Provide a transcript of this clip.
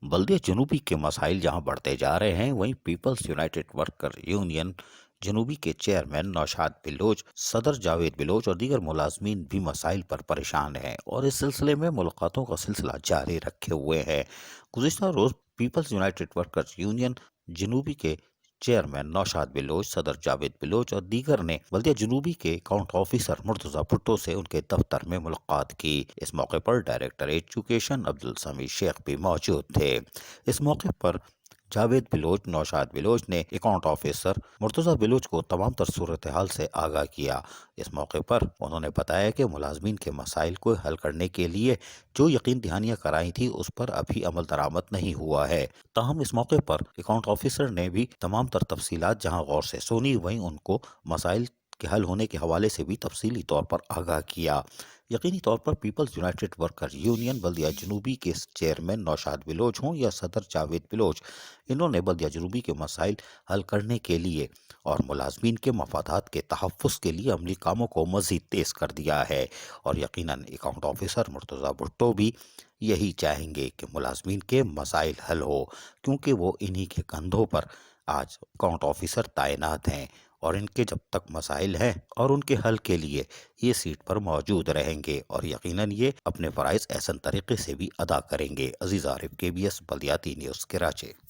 बल्दिया जनूबी के मसाइल जहां बढ़ते जा रहे हैं, वहीं पीपल्स यूनाइटेड वर्कर यूनियन जनूबी के चेयरमैन नौशाद बिलोच, सदर जावेद बिलोच और दीगर मुलाजमीन भी मसाइल पर परेशान हैं और इस सिलसिले में मुलाकातों का सिलसिला जारी रखे हुए हैं। गुज़िश्ता रोज पीपल्स यूनाइटेड वर्कर्स यूनियन जनूबी के चेयरमैन नौशाद बिलोच, सदर जावेद बिलोच और दीगर ने बल्दिया जनूबी के अकाउंट ऑफिसर मुर्तजा भुट्टो से उनके दफ्तर में मुलाकात की। इस मौके पर डायरेक्टर एजुकेशन अब्दुल समी शेख भी मौजूद थे। इस मौके पर जावेद बिलोच, नौशाद बिलोच ने अकाउंट ऑफिसर मुर्तजा बिलोच को तमाम तर सूरत हाल से आगाह किया। इस मौके पर उन्होंने बताया कि मुलाजमीन के मसाइल को हल करने के लिए जो यकीन दहानियाँ कराई थी उस पर अभी अमल दरामद नहीं हुआ है। ताहम इस मौके पर अकाउंट ऑफिसर ने भी तमाम तर तफसीलात जहां गौर से सुनी, वहीं उनको मसाइल के हल होने के हवाले से भी तफसीली तौर पर आगाह किया। यकीनी तौर पर पीपल्स यूनाइटेड वर्कर यूनियन बल्दिया जनूबी के चेयरमैन नौशाद बिलोच हों या सदर जावेद बिलोच, इन्होंने बल्दिया जनूबी के मसाइल हल करने के लिए और मुलाजमीन के मफादात के तहफ़्फ़ुज़ के लिए अमली कामों को मज़ीद तेज़ कर दिया है। और यकीनन अकाउंट ऑफिसर मुर्तज़ा भुट्टो भी यही चाहेंगे कि मुलाजमीन के मसाइल हल हो, क्योंकि वो इन्हीं के कंधों पर आज अकाउंट ऑफिसर तैनात हैं और इनके जब तक मसाइल हैं और उनके हल के लिए ये सीट पर मौजूद रहेंगे और यकीनन ये अपने फ़राइज़ एहसन तरीके से भी अदा करेंगे। अजीज़ आरिफ, KBS बल्दियाती न्यूज़, कराची।